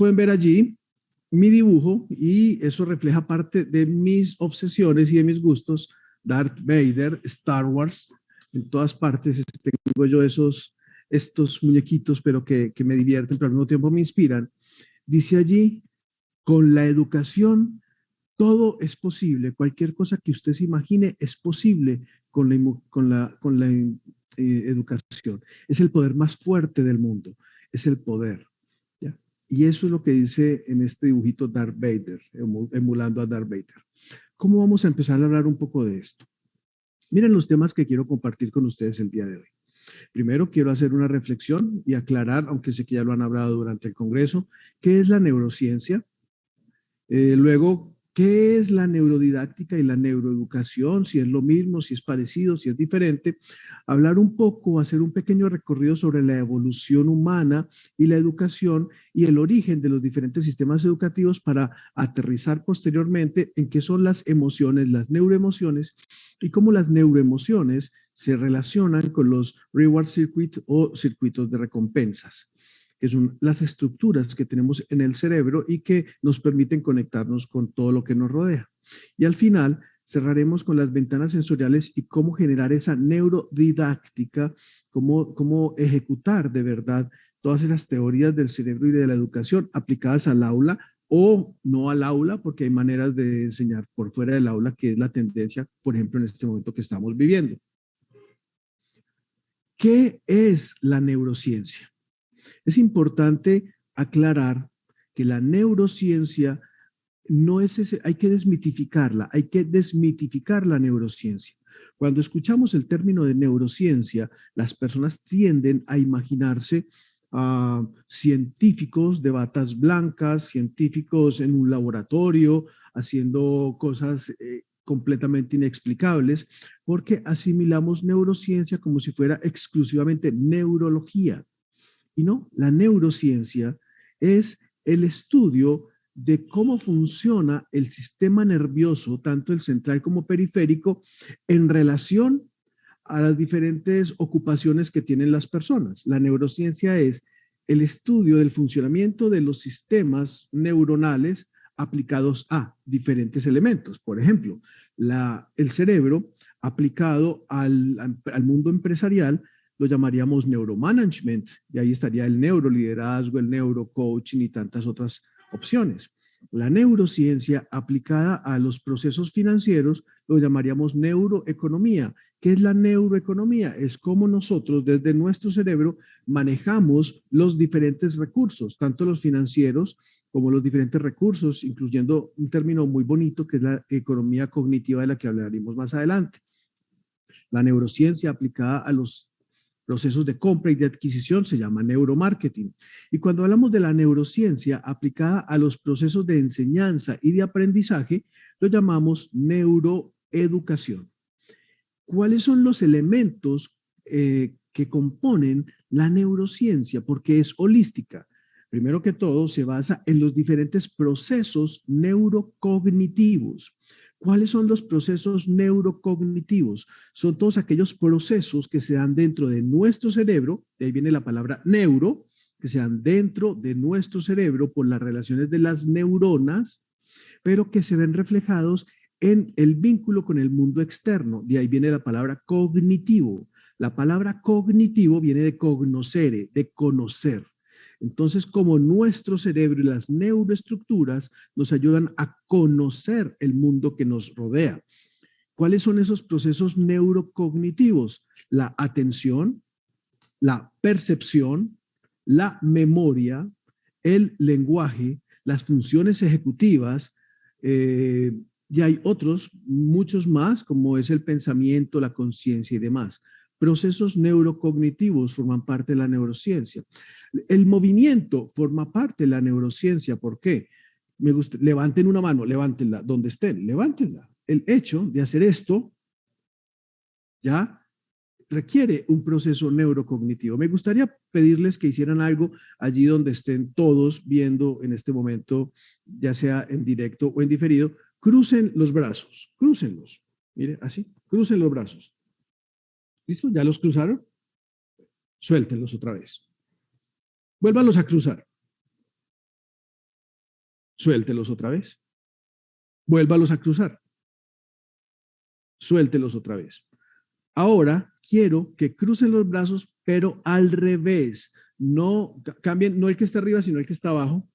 pueden ver allí mi dibujo y eso refleja parte de mis obsesiones y de mis gustos. Darth Vader, Star Wars, en todas partes tengo yo estos muñequitos, pero que me divierten, pero al mismo tiempo me inspiran. Dice allí, con la educación todo es posible, cualquier cosa que usted se imagine es posible con la educación. Es el poder más fuerte del mundo, es el poder. ¿Ya? Y eso es lo que dice en este dibujito Darth Vader, emulando a Darth Vader. ¿Cómo vamos a empezar a hablar un poco de esto? Miren los temas que quiero compartir con ustedes el día de hoy. Primero, quiero hacer una reflexión y aclarar, aunque sé que ya lo han hablado durante el Congreso, qué es la neurociencia. Luego, ¿qué es la neurodidáctica y la neuroeducación? Si es lo mismo, si es parecido, si es diferente. Hablar un poco, hacer un pequeño recorrido sobre la evolución humana y la educación y el origen de los diferentes sistemas educativos para aterrizar posteriormente en qué son las emociones, las neuroemociones y cómo las neuroemociones se relacionan con los reward circuit o circuitos de recompensas, que son las estructuras que tenemos en el cerebro y que nos permiten conectarnos con todo lo que nos rodea. Y al final cerraremos con las ventanas sensoriales y cómo generar esa neurodidáctica, cómo ejecutar de verdad todas esas teorías del cerebro y de la educación aplicadas al aula o no al aula, porque hay maneras de enseñar por fuera del aula, que es la tendencia, por ejemplo, en este momento que estamos viviendo. ¿Qué es la neurociencia? Es importante aclarar que la neurociencia no es ese, hay que desmitificarla, hay que desmitificar la neurociencia. Cuando escuchamos el término de neurociencia, las personas tienden a imaginarse científicos de batas blancas, científicos en un laboratorio, haciendo cosas completamente inexplicables, porque asimilamos neurociencia como si fuera exclusivamente neurología. Y no, la neurociencia es el estudio de cómo funciona el sistema nervioso, tanto el central como periférico, en relación a las diferentes ocupaciones que tienen las personas. La neurociencia es el estudio del funcionamiento de los sistemas neuronales aplicados a diferentes elementos. Por ejemplo, el cerebro aplicado al mundo empresarial lo llamaríamos neuromanagement, y ahí estaría el neuroliderazgo, el neurocoaching y tantas otras opciones. La neurociencia aplicada a los procesos financieros lo llamaríamos neuroeconomía. ¿Qué es la neuroeconomía? Es cómo nosotros desde nuestro cerebro manejamos los diferentes recursos, tanto los financieros como los diferentes recursos, incluyendo un término muy bonito que es la economía cognitiva de la que hablaremos más adelante. La neurociencia aplicada a los procesos de compra y de adquisición se llama neuromarketing. Y cuando hablamos de la neurociencia aplicada a los procesos de enseñanza y de aprendizaje, lo llamamos neuroeducación. ¿Cuáles son los elementos que componen la neurociencia? Porque es holística. Primero que todo, se basa en los diferentes procesos neurocognitivos. ¿Cuáles son los procesos neurocognitivos? Son todos aquellos procesos que se dan dentro de nuestro cerebro, de ahí viene la palabra neuro, que se dan dentro de nuestro cerebro por las relaciones de las neuronas, pero que se ven reflejados en el vínculo con el mundo externo. De ahí viene la palabra cognitivo. La palabra cognitivo viene de cognoscere, de conocer. Entonces, como nuestro cerebro y las neuroestructuras nos ayudan a conocer el mundo que nos rodea. ¿Cuáles son esos procesos neurocognitivos? La atención, la percepción, la memoria, el lenguaje, las funciones ejecutivas, y hay otros, muchos más, como es el pensamiento, la conciencia y demás. Procesos neurocognitivos forman parte de la neurociencia. El movimiento forma parte de la neurociencia. ¿Por qué? Me gusta, levanten una mano, levántenla, donde estén, levántenla. El hecho de hacer esto, ya, requiere un proceso neurocognitivo. Me gustaría pedirles que hicieran algo allí donde estén todos viendo en este momento, ya sea en directo o en diferido. Crucen los brazos, crúcenlos. Mire, así, crucen los brazos. ¿Listo? ¿Ya los cruzaron? Suéltenlos otra vez. Vuélvanlos a cruzar. Suéltelos otra vez. Vuélvalos a cruzar. Suéltelos otra vez. Ahora quiero que crucen los brazos, pero al revés. No cambien, no el que está arriba, sino el que está abajo.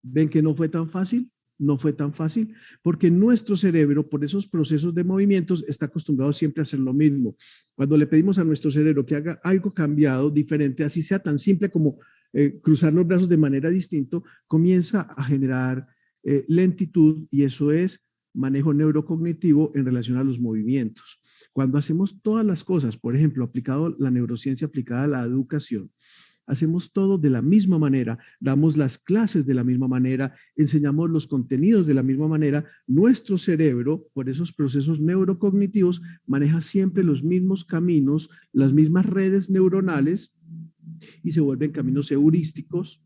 ¿Ven que no fue tan fácil? No fue tan fácil, porque nuestro cerebro, por esos procesos de movimientos, está acostumbrado siempre a hacer lo mismo. Cuando le pedimos a nuestro cerebro que haga algo cambiado, diferente, así sea tan simple como cruzar los brazos de manera distinta, comienza a generar lentitud, y eso es manejo neurocognitivo en relación a los movimientos. Cuando hacemos todas las cosas, por ejemplo, aplicado la neurociencia aplicada a la educación, hacemos todo de la misma manera, damos las clases de la misma manera, enseñamos los contenidos de la misma manera. Nuestro cerebro, por esos procesos neurocognitivos, maneja siempre los mismos caminos, las mismas redes neuronales, y se vuelven caminos heurísticos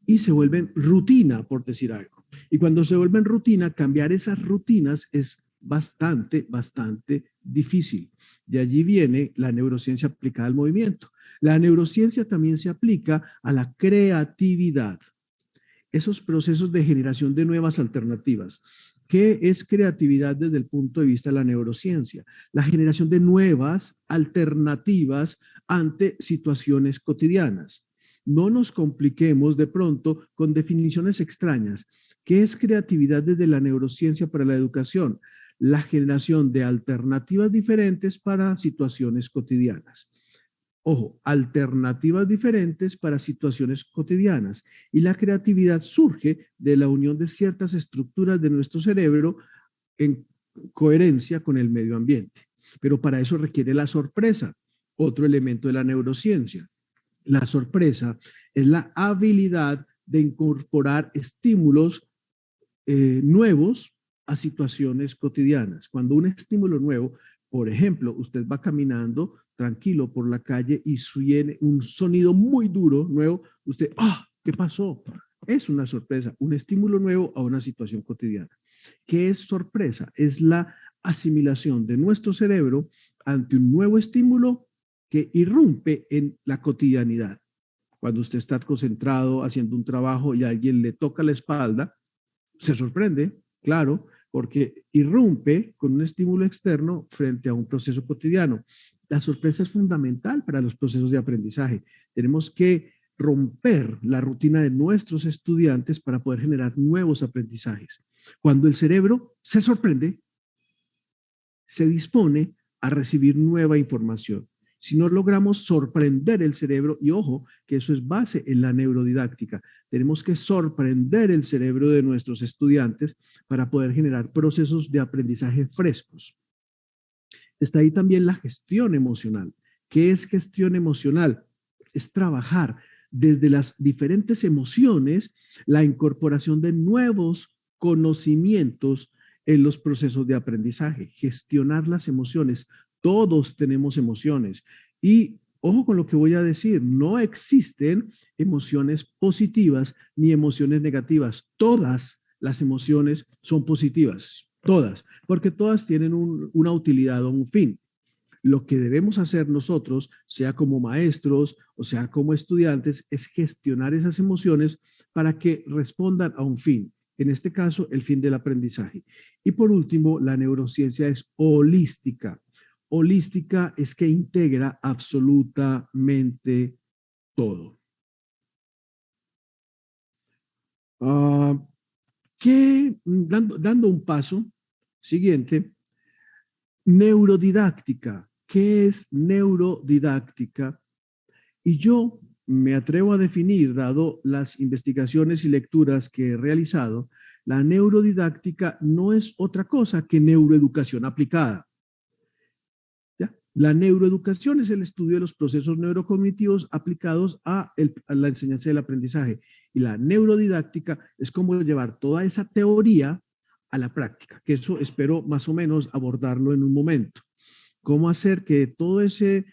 y se vuelven rutina, por decir algo. Y cuando se vuelven rutina, cambiar esas rutinas es bastante difícil. De allí viene la neurociencia aplicada al movimiento. La neurociencia también se aplica a la creatividad, esos procesos de generación de nuevas alternativas. ¿Qué es creatividad desde el punto de vista de la neurociencia? La generación de nuevas alternativas ante situaciones cotidianas. No nos compliquemos de pronto con definiciones extrañas. ¿Qué es creatividad desde la neurociencia para la educación? La generación de alternativas diferentes para situaciones cotidianas. Ojo, alternativas diferentes para situaciones cotidianas. Y la creatividad surge de la unión de ciertas estructuras de nuestro cerebro en coherencia con el medio ambiente. Pero para eso requiere la sorpresa, otro elemento de la neurociencia. La sorpresa es la habilidad de incorporar estímulos nuevos a situaciones cotidianas. Cuando un estímulo nuevo, por ejemplo, usted va caminando tranquilo por la calle y viene un sonido muy duro, nuevo, usted, ¡ah! ¿Qué pasó? Es una sorpresa, un estímulo nuevo a una situación cotidiana. ¿Qué es sorpresa? Es la asimilación de nuestro cerebro ante un nuevo estímulo que irrumpe en la cotidianidad. Cuando usted está concentrado haciendo un trabajo y alguien le toca la espalda, se sorprende, claro, porque irrumpe con un estímulo externo frente a un proceso cotidiano. La sorpresa es fundamental para los procesos de aprendizaje. Tenemos que romper la rutina de nuestros estudiantes para poder generar nuevos aprendizajes. Cuando el cerebro se sorprende, se dispone a recibir nueva información. Si no logramos sorprender el cerebro, y ojo, que eso es base en la neurodidáctica, tenemos que sorprender el cerebro de nuestros estudiantes para poder generar procesos de aprendizaje frescos. Está ahí también la gestión emocional. ¿Qué es gestión emocional? Es trabajar desde las diferentes emociones la incorporación de nuevos conocimientos en los procesos de aprendizaje, gestionar las emociones. Todos tenemos emociones y ojo con lo que voy a decir, no existen emociones positivas ni emociones negativas. Todas las emociones son positivas, todas, porque todas tienen una utilidad o un fin. Lo que debemos hacer nosotros, sea como maestros o sea como estudiantes, es gestionar esas emociones para que respondan a un fin. En este caso, el fin del aprendizaje. Y por último, la neurociencia es holística. Holística es que integra absolutamente todo. Uh, dando un paso siguiente, neurodidáctica. ¿Qué es neurodidáctica? Y yo me atrevo a definir, dado las investigaciones y lecturas que he realizado, la neurodidáctica no es otra cosa que neuroeducación aplicada. ¿Ya? La neuroeducación es el estudio de los procesos neurocognitivos aplicados a la enseñanza del aprendizaje. Y la neurodidáctica es como llevar toda esa teoría a la práctica, que eso espero más o menos abordarlo en un momento. Cómo hacer que todo ese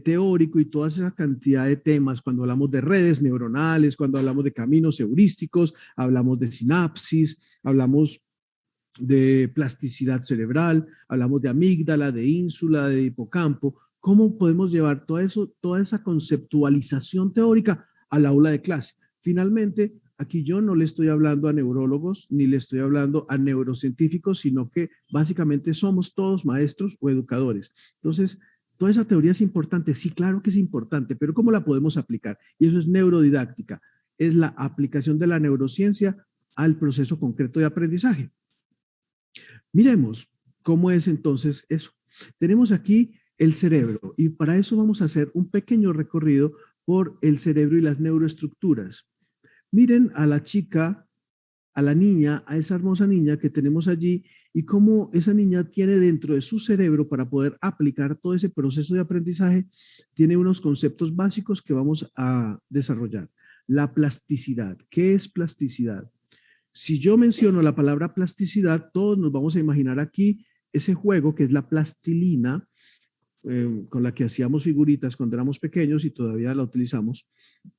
teórico y toda esa cantidad de temas, cuando hablamos de redes neuronales, cuando hablamos de caminos heurísticos, hablamos de sinapsis, hablamos de plasticidad cerebral, hablamos de amígdala, de ínsula, de hipocampo, ¿cómo podemos llevar todo eso, toda esa conceptualización teórica al aula de clase? Finalmente, aquí yo no le estoy hablando a neurólogos ni le estoy hablando a neurocientíficos, sino que básicamente somos todos maestros o educadores. Entonces, toda esa teoría es importante. Sí, claro que es importante, pero ¿cómo la podemos aplicar? Y eso es neurodidáctica. Es la aplicación de la neurociencia al proceso concreto de aprendizaje. Miremos cómo es entonces eso. Tenemos aquí el cerebro y para eso vamos a hacer un pequeño recorrido por el cerebro y las neuroestructuras. Miren a la chica, a la niña, a esa hermosa niña que tenemos allí y cómo esa niña tiene dentro de su cerebro para poder aplicar todo ese proceso de aprendizaje, tiene unos conceptos básicos que vamos a desarrollar. La plasticidad. ¿Qué es plasticidad? Si yo menciono la palabra plasticidad, todos nos vamos a imaginar aquí ese juego que es la plastilina, con la que hacíamos figuritas cuando éramos pequeños y todavía la utilizamos.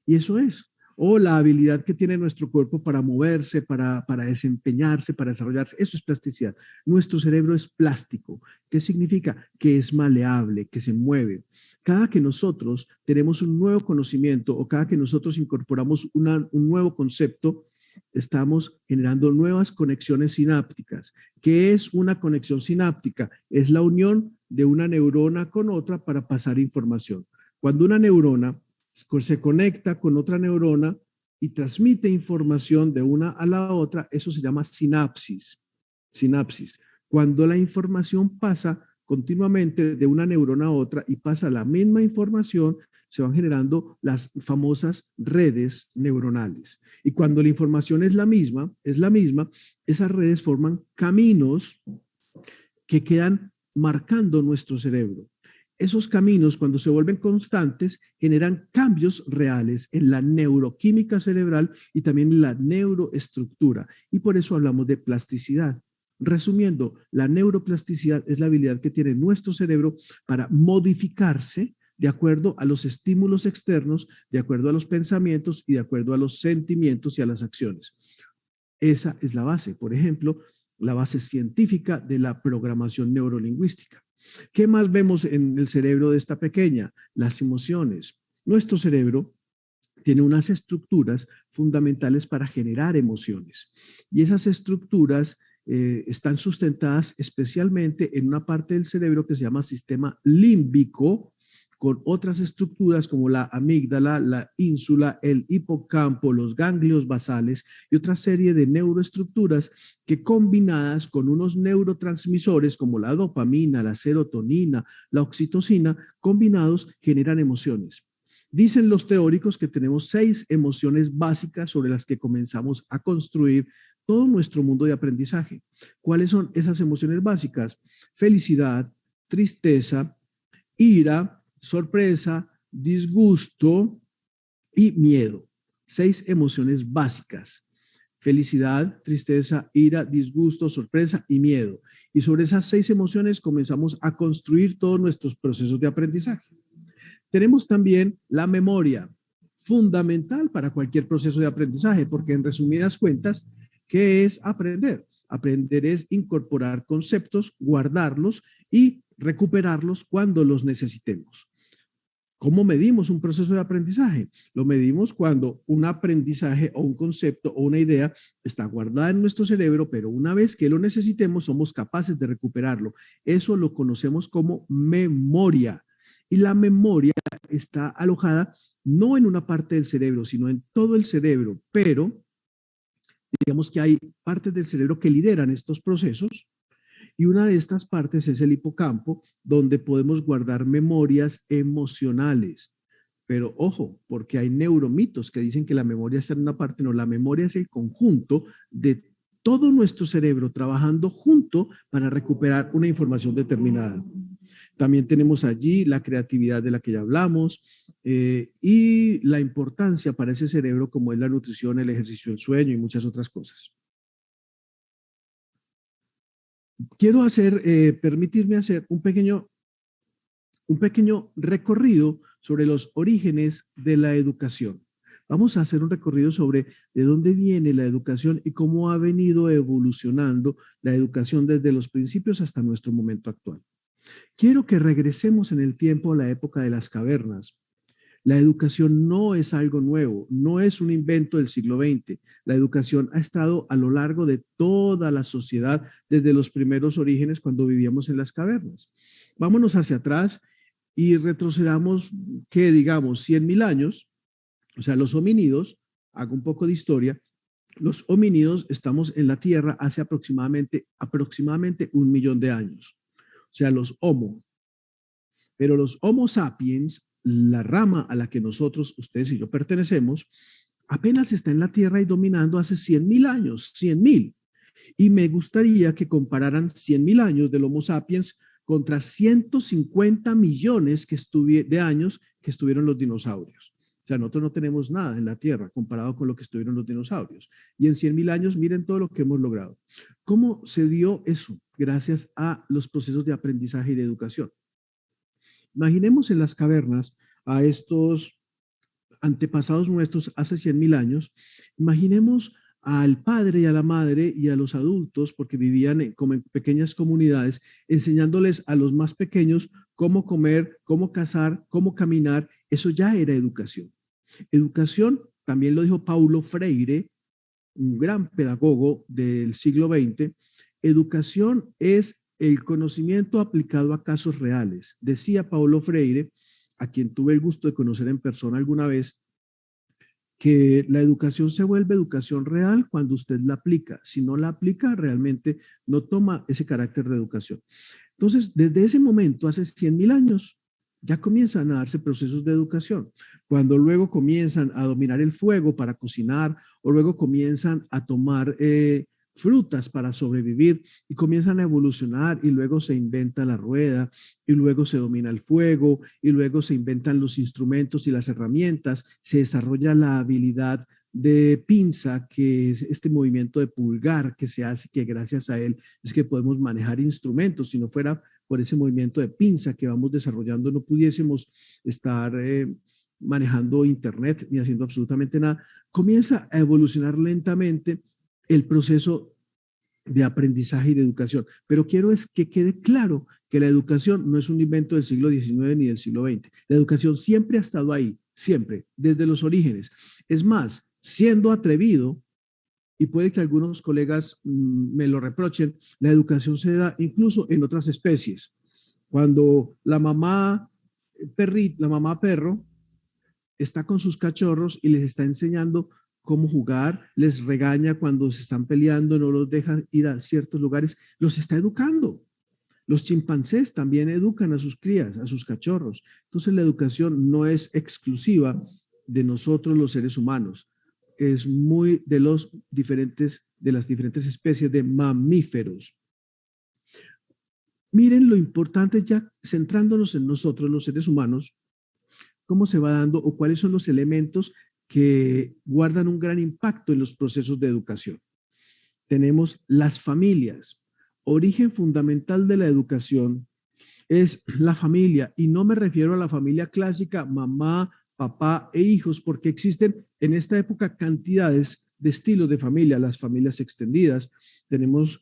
Y eso es. O la habilidad que tiene nuestro cuerpo para moverse, para desempeñarse, para desarrollarse. Eso es plasticidad. Nuestro cerebro es plástico. ¿Qué significa? Que es maleable, que se mueve. Cada que nosotros tenemos un nuevo conocimiento o cada que nosotros incorporamos un nuevo concepto, estamos generando nuevas conexiones sinápticas. ¿Qué es una conexión sináptica? Es la unión de una neurona con otra para pasar información. Cuando una neurona se conecta con otra neurona y transmite información de una a la otra, eso se llama sinapsis. Sinapsis. Cuando la información pasa continuamente de una neurona a otra y pasa la misma información, se van generando las famosas redes neuronales. Y cuando la información es la misma, esas redes forman caminos que quedan marcando nuestro cerebro. Esos caminos, cuando se vuelven constantes, generan cambios reales en la neuroquímica cerebral y también en la neuroestructura. Y por eso hablamos de plasticidad. Resumiendo, la neuroplasticidad es la habilidad que tiene nuestro cerebro para modificarse de acuerdo a los estímulos externos, de acuerdo a los pensamientos y de acuerdo a los sentimientos y a las acciones. Esa es la base, por ejemplo, la base científica de la programación neurolingüística. ¿Qué más vemos en el cerebro de esta pequeña? Las emociones. Nuestro cerebro tiene unas estructuras fundamentales para generar emociones y esas estructuras están sustentadas especialmente en una parte del cerebro que se llama sistema límbico, con otras estructuras como la amígdala, la ínsula, el hipocampo, los ganglios basales y otra serie de neuroestructuras que combinadas con unos neurotransmisores como la dopamina, la serotonina, la oxitocina, combinados generan emociones. Dicen los teóricos que tenemos 6 emociones básicas sobre las que comenzamos a construir todo nuestro mundo de aprendizaje. ¿Cuáles son esas emociones básicas? Felicidad, tristeza, ira, sorpresa, disgusto y miedo. 6 emociones básicas. Felicidad, tristeza, ira, disgusto, sorpresa y miedo. Y sobre esas 6 emociones comenzamos a construir todos nuestros procesos de aprendizaje. Tenemos también la memoria, fundamental para cualquier proceso de aprendizaje, porque en resumidas cuentas, ¿qué es aprender? Aprender es incorporar conceptos, guardarlos y recuperarlos cuando los necesitemos. ¿Cómo medimos un proceso de aprendizaje? Lo medimos cuando un aprendizaje o un concepto o una idea está guardada en nuestro cerebro, pero una vez que lo necesitemos somos capaces de recuperarlo. Eso lo conocemos como memoria. Y la memoria está alojada no en una parte del cerebro, sino en todo el cerebro, pero digamos que hay partes del cerebro que lideran estos procesos y una de estas partes es el hipocampo, donde podemos guardar memorias emocionales. Pero ojo, porque hay neuromitos que dicen que la memoria está en una parte, no, la memoria es el conjunto de todo nuestro cerebro trabajando junto para recuperar una información determinada. También tenemos allí la creatividad de la que ya hablamos y la importancia para ese cerebro como es la nutrición, el ejercicio, el sueño y muchas otras cosas. Quiero permitirme hacer un pequeño recorrido sobre los orígenes de la educación. Vamos a hacer un recorrido sobre de dónde viene la educación y cómo ha venido evolucionando la educación desde los principios hasta nuestro momento actual. Quiero que regresemos en el tiempo a la época de las cavernas. La educación no es algo nuevo, no es un invento del siglo XX. La educación ha estado a lo largo de toda la sociedad desde los primeros orígenes cuando vivíamos en las cavernas. Vámonos hacia atrás y retrocedamos, que digamos, 100.000 años, o sea, los homínidos, hago un poco de historia, los homínidos estamos en la Tierra hace aproximadamente 1.000.000 de años. O sea, los Homo. Pero los Homo sapiens, la rama a la que nosotros, ustedes y yo pertenecemos, apenas está en la Tierra y dominando hace 100.000 años, 100.000. Y me gustaría que compararan 100.000 años del Homo sapiens contra 150 millones de años que estuvieron los dinosaurios. O sea, nosotros no tenemos nada en la Tierra comparado con lo que estuvieron los dinosaurios. Y en 100.000 años, miren todo lo que hemos logrado. ¿Cómo se dio eso? Gracias a los procesos de aprendizaje y de educación. Imaginemos en las cavernas a estos antepasados nuestros hace 100.000 años. Imaginemos al padre y a la madre y a los adultos, porque vivían como en pequeñas comunidades, enseñándoles a los más pequeños cómo comer, cómo cazar, cómo caminar. Eso ya era educación. Educación, también lo dijo Paulo Freire, un gran pedagogo del siglo XX, educación es el conocimiento aplicado a casos reales. Decía Paulo Freire, a quien tuve el gusto de conocer en persona alguna vez, que la educación se vuelve educación real cuando usted la aplica. Si no la aplica, realmente no toma ese carácter de educación. Entonces, desde ese momento, hace 100.000 años, ya comienzan a darse procesos de educación. Cuando luego comienzan a dominar el fuego para cocinar o luego comienzan a tomar frutas para sobrevivir y comienzan a evolucionar y luego se inventa la rueda y luego se domina el fuego y luego se inventan los instrumentos y las herramientas, se desarrolla la habilidad de pinza, que es este movimiento de pulgar que se hace, que gracias a él es que podemos manejar instrumentos. Si no fuera por ese movimiento de pinza que vamos desarrollando, no pudiésemos estar manejando internet ni haciendo absolutamente nada. Comienza a evolucionar lentamente el proceso de aprendizaje y de educación. Pero quiero es que quede claro que la educación no es un invento del siglo XIX ni del siglo XX. La educación siempre ha estado ahí, siempre, desde los orígenes. Es más, siendo atrevido, y puede que algunos colegas me lo reprochen, la educación se da incluso en otras especies. Cuando la mamá perro está con sus cachorros y les está enseñando cómo jugar, les regaña cuando se están peleando, no los deja ir a ciertos lugares, los está educando. Los chimpancés también educan a sus crías, a sus cachorros. Entonces la educación no es exclusiva de nosotros los seres humanos, es muy de las diferentes especies de mamíferos. Miren lo importante, ya centrándonos en nosotros los seres humanos, cómo se va dando o cuáles son los elementos que guardan un gran impacto en los procesos de educación. Tenemos las familias. Origen fundamental de la educación es la familia, y no me refiero a la familia clásica, mamá, papá e hijos, porque existen en esta época cantidades de estilos de familia, las familias extendidas, tenemos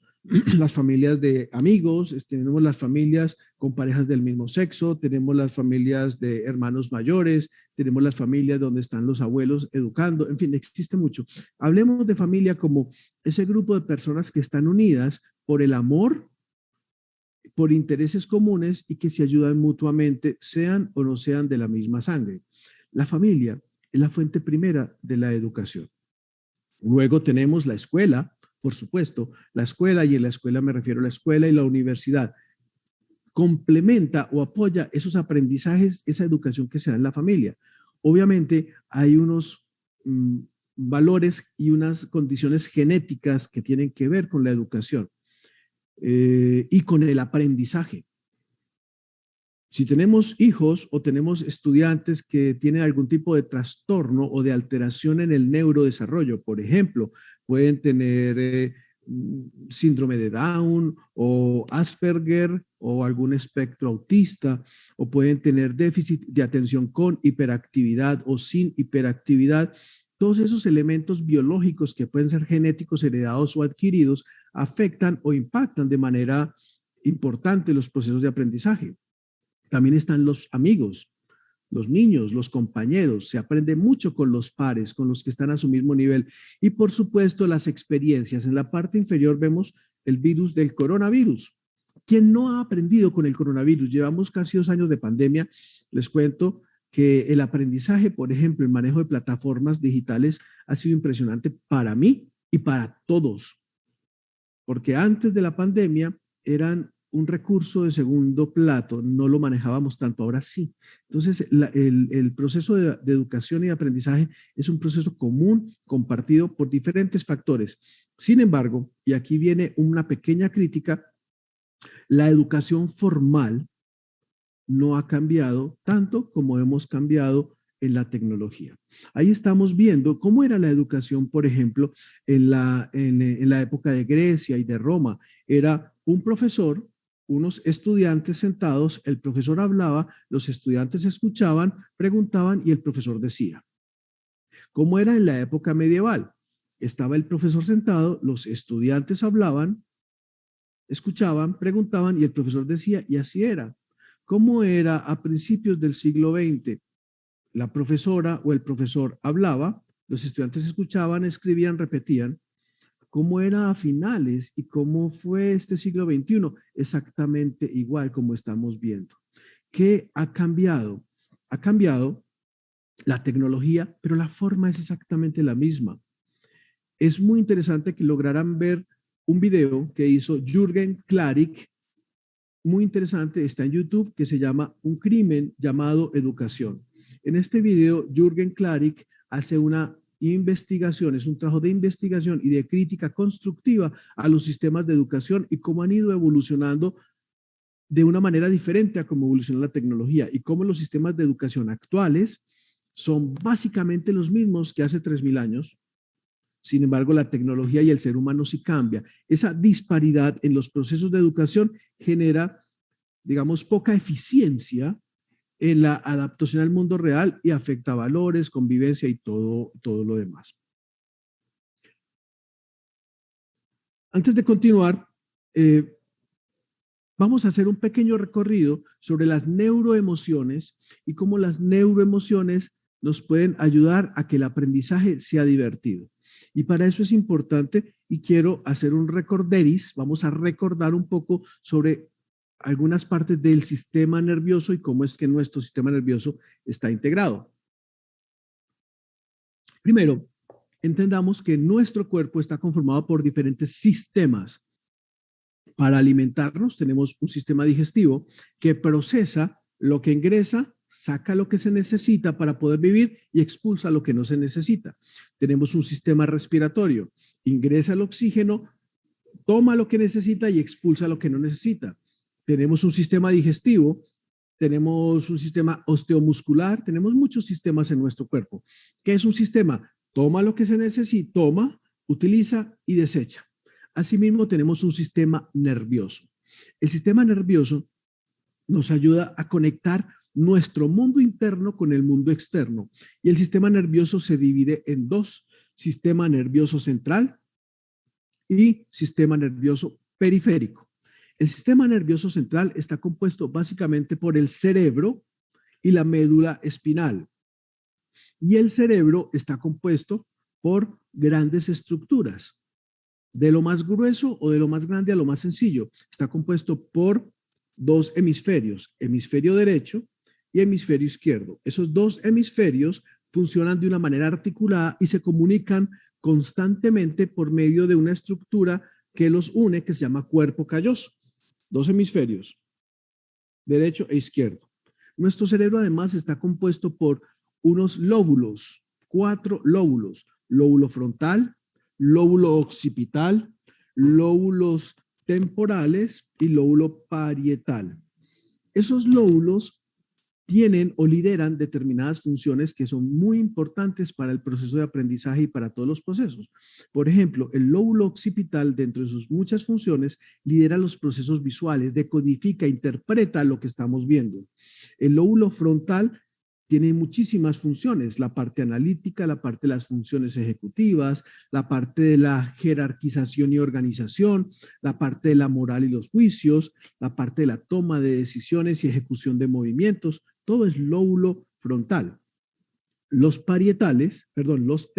las familias de amigos, tenemos las familias con parejas del mismo sexo, tenemos las familias de hermanos mayores, tenemos las familias donde están los abuelos educando, en fin, existe mucho. Hablemos de familia como ese grupo de personas que están unidas por el amor, por intereses comunes y que se ayudan mutuamente, sean o no sean de la misma sangre. La familia es la fuente primera de la educación. Luego tenemos la escuela, por supuesto, la escuela, y en la escuela me refiero a la escuela y la universidad. Complementa o apoya esos aprendizajes, esa educación que se da en la familia. Obviamente hay unos valores y unas condiciones genéticas que tienen que ver con la educación y con el aprendizaje. Si tenemos hijos o tenemos estudiantes que tienen algún tipo de trastorno o de alteración en el neurodesarrollo, por ejemplo, pueden tener síndrome de Down o Asperger o algún espectro autista, o pueden tener déficit de atención con hiperactividad o sin hiperactividad. Todos esos elementos biológicos que pueden ser genéticos, heredados o adquiridos afectan o impactan de manera importante los procesos de aprendizaje. También están los amigos. los niños, los compañeros, se aprende mucho con los pares, con los que están a su mismo nivel. Y por supuesto, las experiencias. En la parte inferior vemos el virus del coronavirus. ¿Quién no ha aprendido con el coronavirus? Llevamos casi 2 años de pandemia. Les cuento que el aprendizaje, por ejemplo, el manejo de plataformas digitales ha sido impresionante para mí y para todos, porque antes de la pandemia eran un recurso de segundo plato, no lo manejábamos tanto, ahora sí. Entonces, el proceso de educación y de aprendizaje es un proceso común, compartido por diferentes factores. Sin embargo, y aquí viene una pequeña crítica, la educación formal no ha cambiado tanto como hemos cambiado en la tecnología. Ahí estamos viendo cómo era la educación, por ejemplo, en la época de Grecia y de Roma. Era un profesor, unos estudiantes sentados, el profesor hablaba, los estudiantes escuchaban, preguntaban y el profesor decía. ¿Cómo era en la época medieval? Estaba el profesor sentado, los estudiantes hablaban, escuchaban, preguntaban y el profesor decía, y así era. ¿Cómo era a principios del siglo XX? La profesora o el profesor hablaba, los estudiantes escuchaban, escribían, repetían. ¿Cómo era a finales y cómo fue este siglo XXI? Exactamente igual como estamos viendo. ¿Qué ha cambiado? Ha cambiado la tecnología, pero la forma es exactamente la misma. Es muy interesante que lograran ver un video que hizo Jürgen Klarik, muy interesante, está en YouTube, que se llama Un crimen llamado educación. En este video, Jürgen Klarik hace una investigación, es un trabajo de investigación y de crítica constructiva a los sistemas de educación y cómo han ido evolucionando de una manera diferente a cómo evolucionó la tecnología y cómo los sistemas de educación actuales son básicamente los mismos que hace 3.000 años. Sin embargo, la tecnología y el ser humano sí cambia. Esa disparidad en los procesos de educación genera, digamos, poca eficiencia en la adaptación al mundo real y afecta valores, convivencia y todo lo demás. Antes de continuar, vamos a hacer un pequeño recorrido sobre las neuroemociones y cómo las neuroemociones nos pueden ayudar a que el aprendizaje sea divertido. Y para eso es importante y quiero hacer un recorderis, vamos a recordar un poco sobre algunas partes del sistema nervioso y cómo es que nuestro sistema nervioso está integrado. Primero, entendamos que nuestro cuerpo está conformado por diferentes sistemas. Para alimentarnos tenemos un sistema digestivo que procesa lo que ingresa, saca lo que se necesita para poder vivir y expulsa lo que no se necesita. Tenemos un sistema respiratorio, ingresa el oxígeno, toma lo que necesita y expulsa lo que no necesita. Tenemos un sistema digestivo, tenemos un sistema osteomuscular, tenemos muchos sistemas en nuestro cuerpo. ¿Qué es un sistema? Toma lo que se necesita, toma, utiliza y desecha. Asimismo, tenemos un sistema nervioso. El sistema nervioso nos ayuda a conectar nuestro mundo interno con el mundo externo. Y el sistema nervioso se divide en dos: sistema nervioso central y sistema nervioso periférico. El sistema nervioso central está compuesto básicamente por el cerebro y la médula espinal. Y el cerebro está compuesto por grandes estructuras. De lo más grueso o de lo más grande a lo más sencillo. Está compuesto por dos hemisferios, hemisferio derecho y hemisferio izquierdo. Esos dos hemisferios funcionan de una manera articulada y se comunican constantemente por medio de una estructura que los une, que se llama cuerpo calloso. Dos hemisferios, derecho e izquierdo. Nuestro cerebro además está compuesto por unos lóbulos, 4 lóbulos: lóbulo frontal, lóbulo occipital, lóbulos temporales y lóbulo parietal. Esos lóbulos tienen o lideran determinadas funciones que son muy importantes para el proceso de aprendizaje y para todos los procesos. Por ejemplo, el lóbulo occipital, dentro de sus muchas funciones, lidera los procesos visuales, decodifica, interpreta lo que estamos viendo. El lóbulo frontal tiene muchísimas funciones: la parte analítica, la parte de las funciones ejecutivas, la parte de la jerarquización y organización, la parte de la moral y los juicios, la parte de la toma de decisiones y ejecución de movimientos. Todo es lóbulo frontal. Los parietales, perdón, los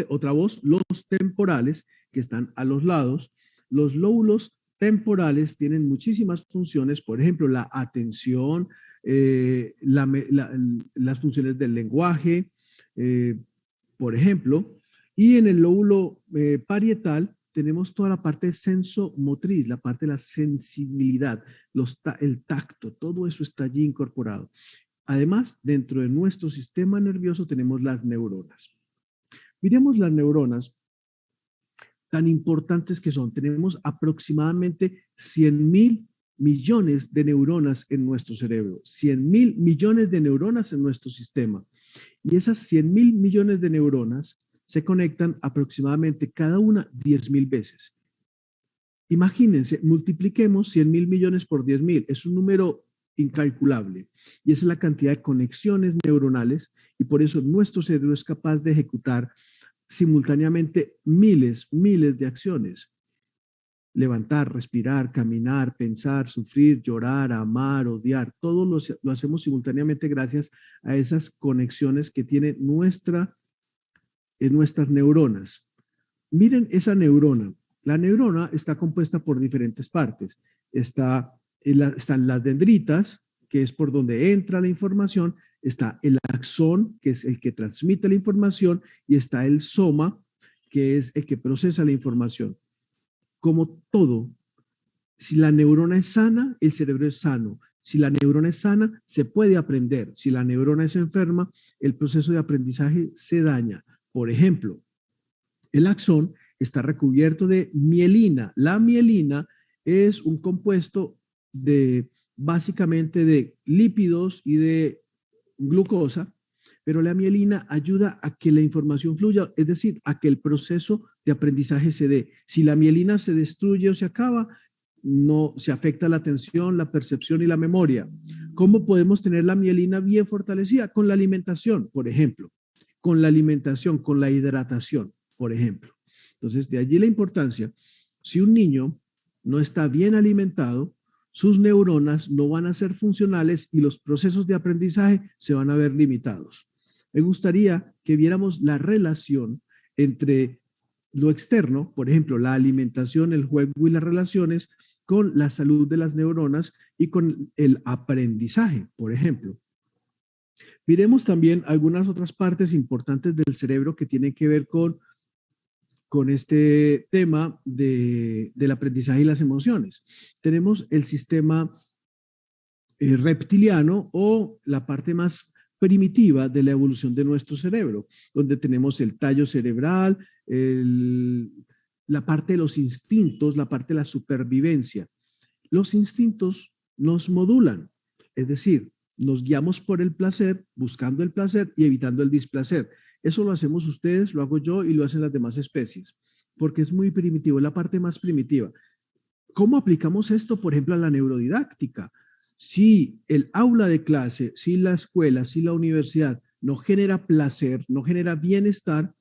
temporales, que están a los lados. Los lóbulos temporales tienen muchísimas funciones, por ejemplo, la atención, las funciones del lenguaje, por ejemplo, y en el lóbulo parietal tenemos toda la parte sensomotriz, la parte de la sensibilidad, el tacto, todo eso está allí incorporado. Además, dentro de nuestro sistema nervioso tenemos las neuronas. Miremos las neuronas tan importantes que son. Tenemos aproximadamente 100.000 millones de neuronas en nuestro cerebro, 100.000 millones de neuronas en nuestro sistema. Y esas 100.000 millones de neuronas se conectan aproximadamente cada una 10.000 veces. Imagínense, multipliquemos 100.000 millones por 10.000. Es un número incalculable. Y esa es la cantidad de conexiones neuronales y por eso nuestro cerebro es capaz de ejecutar simultáneamente miles de acciones. Levantar, respirar, caminar, pensar, sufrir, llorar, amar, odiar. Todo lo hacemos simultáneamente gracias a esas conexiones que tiene nuestras neuronas. Miren esa neurona. La neurona está compuesta por diferentes partes. Están las dendritas, que es por donde entra la información. Está el axón, que es el que transmite la información. Y está el soma, que es el que procesa la información. Como todo, si la neurona es sana, el cerebro es sano. Si la neurona es sana, se puede aprender. Si la neurona es enferma, el proceso de aprendizaje se daña. Por ejemplo, el axón está recubierto de mielina. La mielina es un compuesto básicamente de lípidos y de glucosa, pero la mielina ayuda a que la información fluya, es decir, a que el proceso de aprendizaje se dé. Si la mielina se destruye o se acaba, no se afecta la atención, la percepción y la memoria. ¿Cómo podemos tener la mielina bien fortalecida? Con la alimentación, por ejemplo. Con la alimentación, con la hidratación, por ejemplo. Entonces, de allí la importancia. Si un niño no está bien alimentado, sus neuronas no van a ser funcionales y los procesos de aprendizaje se van a ver limitados. Me gustaría que viéramos la relación entre lo externo, por ejemplo, la alimentación, el juego y las relaciones, con la salud de las neuronas y con el aprendizaje, por ejemplo. Miremos también algunas otras partes importantes del cerebro que tienen que ver con este tema del aprendizaje y las emociones. Tenemos el sistema reptiliano o la parte más primitiva de la evolución de nuestro cerebro, donde tenemos el tallo cerebral, la parte de los instintos, la parte de la supervivencia. Los instintos nos modulan, es decir, nos guiamos por el placer, buscando el placer y evitando el displacer. Eso lo hacemos ustedes, lo hago yo y lo hacen las demás especies, porque es muy primitivo, es la parte más primitiva. ¿Cómo aplicamos esto, por ejemplo, a la neurodidáctica? Si el aula de clase, si la escuela, si la universidad no genera placer, no genera bienestar,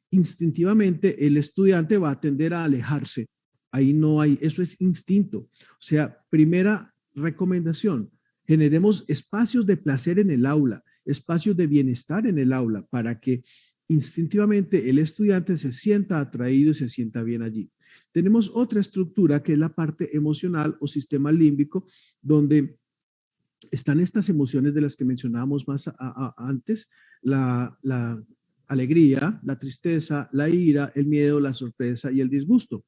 instintivamente el estudiante va a tender a alejarse. Ahí no hay, eso es instinto. O sea, primera recomendación, generemos espacios de placer en el aula, espacios de bienestar en el aula para que instintivamente el estudiante se sienta atraído y se sienta bien allí. Tenemos otra estructura que es la parte emocional o sistema límbico, donde están estas emociones de las que mencionábamos más antes, la alegría, la tristeza, la ira, el miedo, la sorpresa y el disgusto.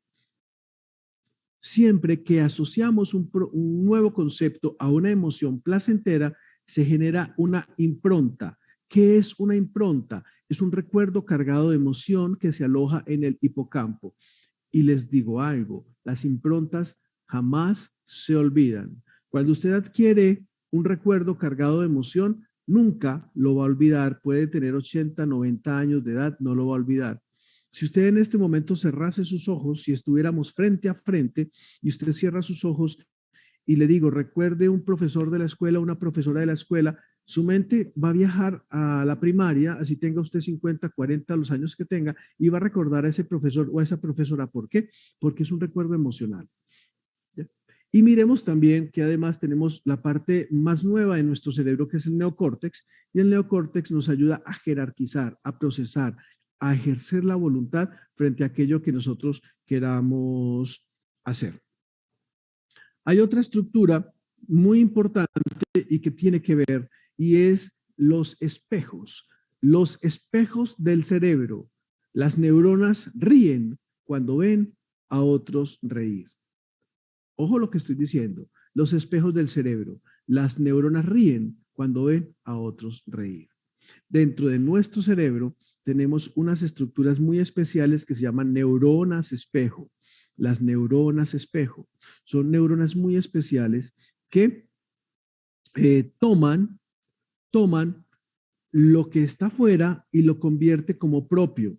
Siempre que asociamos un nuevo concepto a una emoción placentera, se genera una impronta. ¿Qué es una impronta? Es un recuerdo cargado de emoción que se aloja en el hipocampo. Y les digo algo, las improntas jamás se olvidan. Cuando usted adquiere un recuerdo cargado de emoción, nunca lo va a olvidar. Puede tener 80, 90 años de edad, no lo va a olvidar. Si usted en este momento cerrase sus ojos, si estuviéramos frente a frente y usted cierra sus ojos y le digo, recuerde un profesor de la escuela, una profesora de la escuela, su mente va a viajar a la primaria, así tenga usted 50, 40, los años que tenga, y va a recordar a ese profesor o a esa profesora. ¿Por qué? Porque es un recuerdo emocional. ¿Ya? Y miremos también que además tenemos la parte más nueva de nuestro cerebro, que es el neocórtex, y el neocórtex nos ayuda a jerarquizar, a procesar, a ejercer la voluntad frente a aquello que nosotros queramos hacer. Hay otra estructura muy importante y que tiene que ver, y es los espejos. Los espejos del cerebro. Las neuronas ríen cuando ven a otros reír. Ojo lo que estoy diciendo. Los espejos del cerebro. Las neuronas ríen cuando ven a otros reír. Dentro de nuestro cerebro tenemos unas estructuras muy especiales que se llaman neuronas espejo. Las neuronas espejo son neuronas muy especiales que toman lo que está afuera y lo convierte como propio.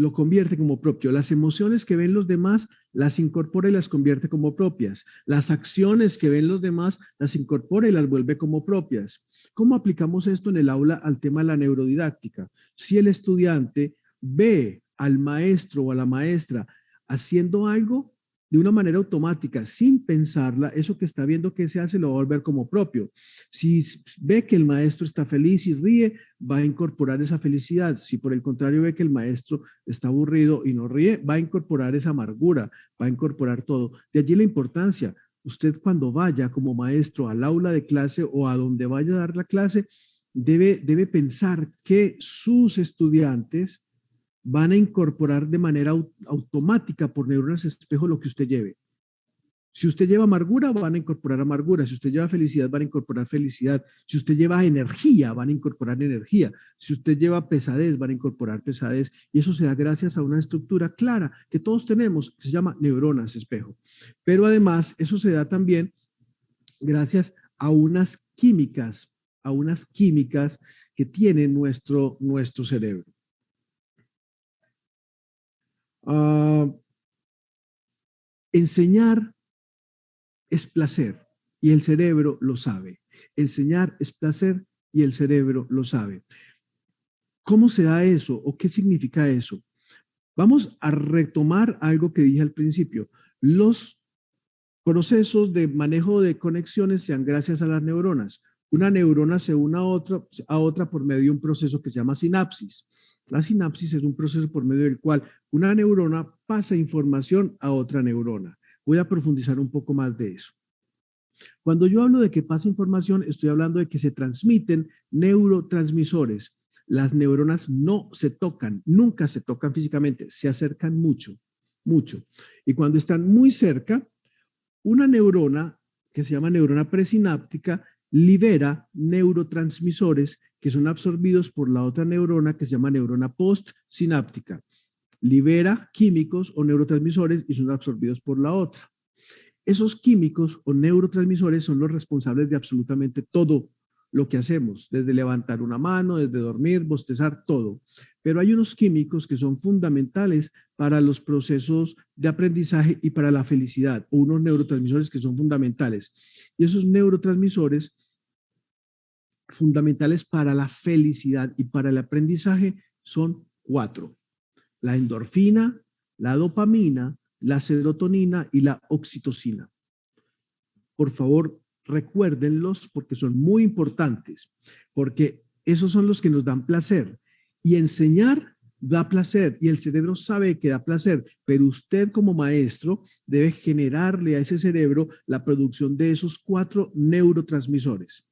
Lo convierte como propio. Las emociones que ven los demás las incorpora y las convierte como propias. Las acciones que ven los demás las incorpora y las vuelve como propias. ¿Cómo aplicamos esto en el aula al tema de la neurodidáctica? Si el estudiante ve al maestro o a la maestra haciendo algo de una manera automática, sin pensarla, eso que está viendo que se hace lo va a volver como propio. Si ve que el maestro está feliz y ríe, va a incorporar esa felicidad. Si por el contrario ve que el maestro está aburrido y no ríe, va a incorporar esa amargura, va a incorporar todo. De allí la importancia. Usted cuando vaya como maestro al aula de clase o a donde vaya a dar la clase, debe pensar que sus estudiantes van a incorporar de manera automática por neuronas espejo lo que usted lleve. Si usted lleva amargura, van a incorporar amargura. Si usted lleva felicidad, van a incorporar felicidad. Si usted lleva energía, van a incorporar energía. Si usted lleva pesadez, van a incorporar pesadez. Y eso se da gracias a una estructura clara que todos tenemos, que se llama neuronas espejo. Pero además, eso se da también gracias a unas químicas que tiene nuestro cerebro. Enseñar es placer y el cerebro lo sabe. Enseñar es placer y el cerebro lo sabe. ¿Cómo se da eso o qué significa eso? Vamos a retomar algo que dije al principio. Los procesos de manejo de conexiones se dan gracias a las neuronas. Una neurona se une a otra por medio de un proceso que se llama sinapsis. La sinapsis es un proceso por medio del cual una neurona pasa información a otra neurona. Voy a profundizar un poco más de eso. Cuando yo hablo de que pasa información, estoy hablando de que se transmiten neurotransmisores. Las neuronas no se tocan, nunca se tocan físicamente, se acercan mucho, mucho. Y cuando están muy cerca, una neurona que se llama neurona presináptica libera neurotransmisores que son absorbidos por la otra neurona que se llama neurona postsináptica. Libera químicos o neurotransmisores y son absorbidos por la otra. Esos químicos o neurotransmisores son los responsables de absolutamente todo lo que hacemos, desde levantar una mano, desde dormir, bostezar, todo. Pero hay unos químicos que son fundamentales para los procesos de aprendizaje y para la felicidad, o unos neurotransmisores que son fundamentales. Y esos neurotransmisores fundamentales para la felicidad y para el aprendizaje son 4. La endorfina, la dopamina, la serotonina y la oxitocina. Por favor, recuérdenlos porque son muy importantes, porque esos son los que nos dan placer. Y enseñar da placer y el cerebro sabe que da placer, pero usted como maestro debe generarle a ese cerebro la producción de esos 4 neurotransmisores.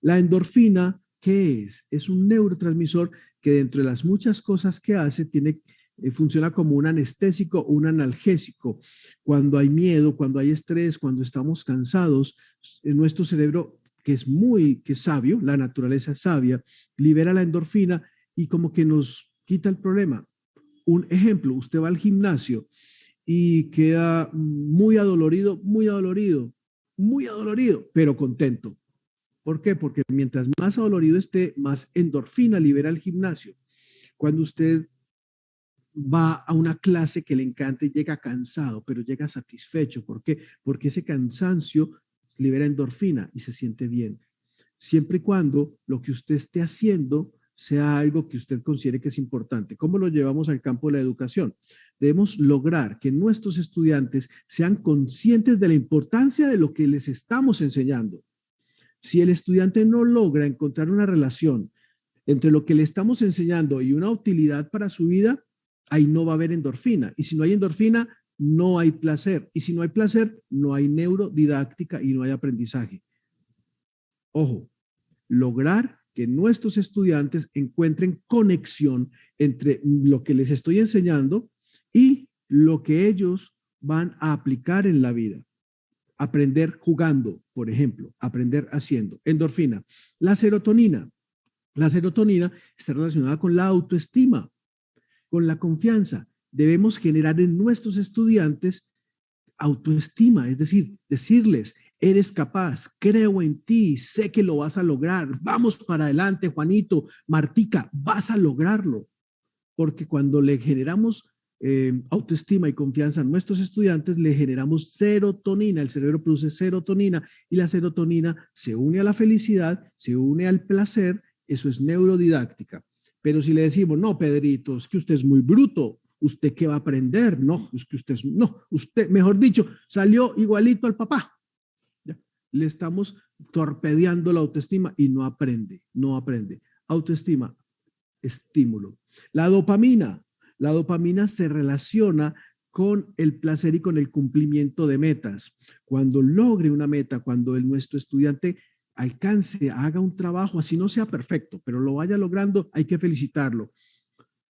La endorfina, ¿qué es? Es un neurotransmisor que dentro de las muchas cosas que hace funciona como un anestésico o un analgésico. Cuando hay miedo, cuando hay estrés, cuando estamos cansados, nuestro cerebro, que es sabio, la naturaleza es sabia, libera la endorfina y como que nos quita el problema. Un ejemplo, usted va al gimnasio y queda muy adolorido, pero contento. ¿Por qué? Porque mientras más adolorido esté, más endorfina libera el gimnasio. Cuando usted va a una clase que le encanta y llega cansado, pero llega satisfecho. ¿Por qué? Porque ese cansancio libera endorfina y se siente bien. Siempre y cuando lo que usted esté haciendo sea algo que usted considere que es importante. ¿Cómo lo llevamos al campo de la educación? Debemos lograr que nuestros estudiantes sean conscientes de la importancia de lo que les estamos enseñando. Si el estudiante no logra encontrar una relación entre lo que le estamos enseñando y una utilidad para su vida, ahí no va a haber endorfina. Y si no hay endorfina, no hay placer. Y si no hay placer, no hay neurodidáctica y no hay aprendizaje. Ojo, lograr que nuestros estudiantes encuentren conexión entre lo que les estoy enseñando y lo que ellos van a aplicar en la vida. Aprender jugando, por ejemplo, aprender haciendo. Endorfina. La serotonina. La serotonina está relacionada con la autoestima, con la confianza. Debemos generar en nuestros estudiantes autoestima, es decir, decirles, eres capaz, creo en ti, sé que lo vas a lograr, vamos para adelante, Juanito, Martica, vas a lograrlo. Porque cuando le generamos autoestima y confianza a nuestros estudiantes, le generamos serotonina, el cerebro produce serotonina y la serotonina se une a la felicidad, se une al placer, eso es neurodidáctica. Pero si le decimos, no, Pedrito, es que usted es muy bruto, ¿usted qué va a aprender? No, es que usted, no, usted, mejor dicho, salió igualito al papá. ¿Ya? Le estamos torpedeando la autoestima y no aprende, no aprende. Autoestima, estímulo. La dopamina se relaciona con el placer y con el cumplimiento de metas. Cuando logre una meta, cuando nuestro estudiante alcance, haga un trabajo, así no sea perfecto, pero lo vaya logrando, hay que felicitarlo.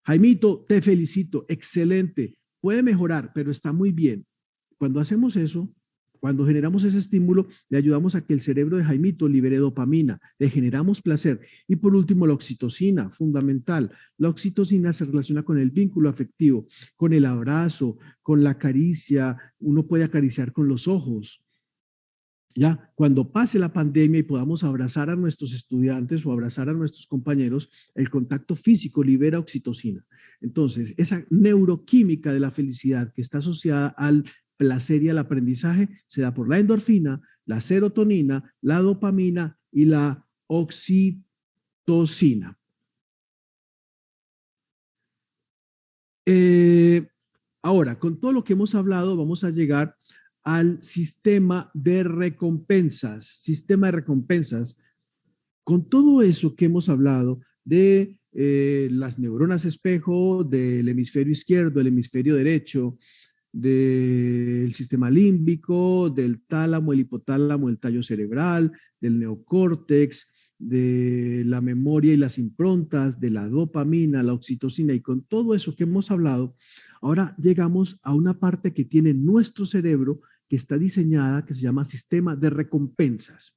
Jaimito, te felicito, excelente, puede mejorar, pero está muy bien. Cuando hacemos eso, cuando generamos ese estímulo, le ayudamos a que el cerebro de Jaimito libere dopamina, le generamos placer. Y por último, la oxitocina, fundamental. La oxitocina se relaciona con el vínculo afectivo, con el abrazo, con la caricia. Uno puede acariciar con los ojos. Ya, cuando pase la pandemia y podamos abrazar a nuestros estudiantes o abrazar a nuestros compañeros, el contacto físico libera oxitocina. Entonces, esa neuroquímica de la felicidad que está asociada al placer y al aprendizaje se da por la endorfina, la serotonina, la dopamina y la oxitocina. Ahora, con todo lo que hemos hablado, vamos a llegar al sistema de recompensas. Sistema de recompensas. Con todo eso que hemos hablado de las neuronas espejo, del hemisferio izquierdo, el hemisferio derecho, del sistema límbico, del tálamo, el hipotálamo, el tallo cerebral, del neocórtex, de la memoria y las improntas, de la dopamina, la oxitocina, y con todo eso que hemos hablado, ahora llegamos a una parte que tiene nuestro cerebro que está diseñada, que se llama sistema de recompensas.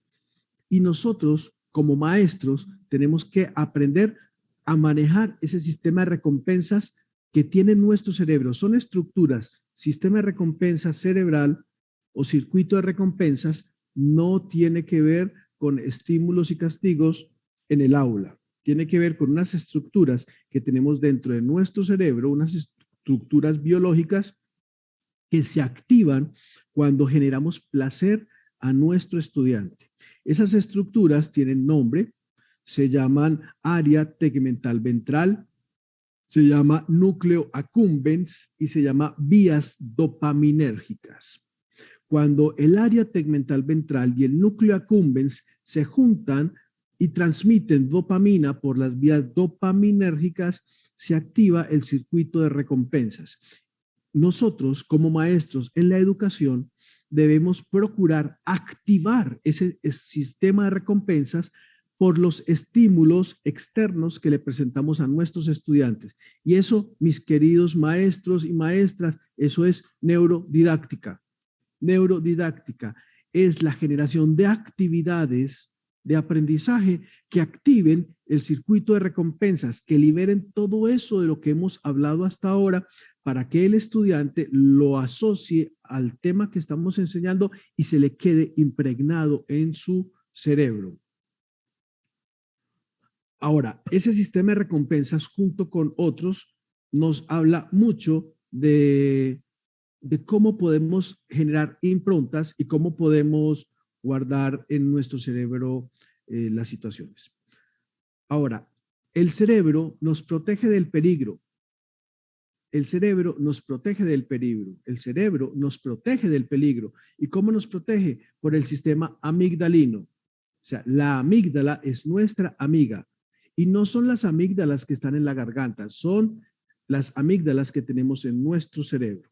Y nosotros, como maestros, tenemos que aprender a manejar ese sistema de recompensas que tiene nuestro cerebro. Son estructuras, sistema de recompensas cerebral o circuito de recompensas, no tiene que ver con estímulos y castigos en el aula. Tiene que ver con unas estructuras que tenemos dentro de nuestro cerebro, unas estructuras biológicas que se activan cuando generamos placer a nuestro estudiante. Esas estructuras tienen nombre, se llaman área tegmental ventral, se llama núcleo accumbens y se llama vías dopaminérgicas. Cuando el área tegmental ventral y el núcleo accumbens se juntan y transmiten dopamina por las vías dopaminérgicas, se activa el circuito de recompensas. Nosotros, como maestros en la educación, debemos procurar activar ese sistema de recompensas por los estímulos externos que le presentamos a nuestros estudiantes. Y eso, mis queridos maestros y maestras, eso es neurodidáctica. Neurodidáctica es la generación de actividades de aprendizaje que activen el circuito de recompensas, que liberen todo eso de lo que hemos hablado hasta ahora para que el estudiante lo asocie al tema que estamos enseñando y se le quede impregnado en su cerebro. Ahora, ese sistema de recompensas junto con otros nos habla mucho de cómo podemos generar improntas y cómo podemos guardar en nuestro cerebro las situaciones. Ahora, El cerebro nos protege del peligro. El cerebro nos protege del peligro. El cerebro nos protege del peligro. ¿Y cómo nos protege? Por el sistema amigdalino. O sea, la amígdala es nuestra amiga. Y no son las amígdalas que están en la garganta, son las amígdalas que tenemos en nuestro cerebro.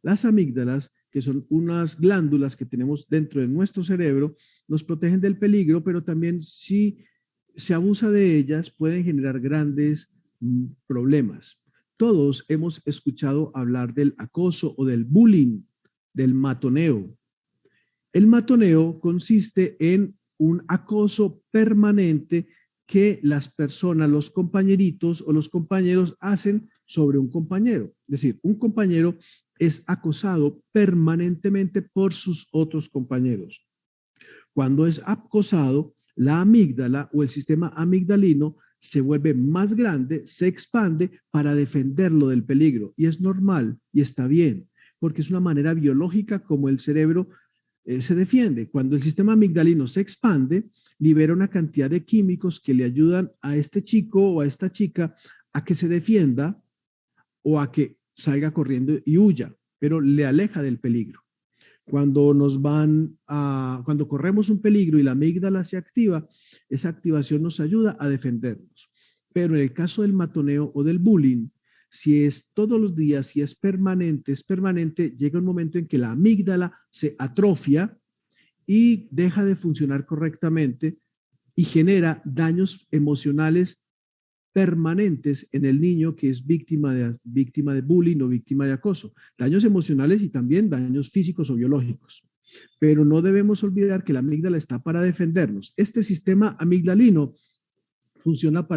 Las amígdalas, que son unas glándulas que tenemos dentro de nuestro cerebro, nos protegen del peligro, pero también si se abusa de ellas pueden generar grandes problemas. Todos hemos escuchado hablar del acoso o del bullying, del matoneo. El matoneo consiste en un acoso permanente que las personas, los compañeritos o los compañeros hacen sobre un compañero. Es decir, un compañero es acosado permanentemente por sus otros compañeros. Cuando es acosado, la amígdala o el sistema amigdalino se vuelve más grande, se expande para defenderlo del peligro. Y es normal y está bien, porque es una manera biológica como el cerebro se defiende. Cuando el sistema amigdalino se expande, libera una cantidad de químicos que le ayudan a este chico o a esta chica a que se defienda o a que salga corriendo y huya, pero le aleja del peligro. Cuando corremos un peligro y la amígdala se activa, esa activación nos ayuda a defendernos. Pero en el caso del matoneo o del bullying, si es todos los días, si es permanente, llega un momento en que la amígdala se atrofia y deja de funcionar correctamente y genera daños emocionales permanentes en el niño que es víctima de bullying o víctima de acoso. Daños emocionales y también daños físicos o biológicos. Pero no debemos olvidar que la amígdala está para defendernos. Este sistema amigdalino funciona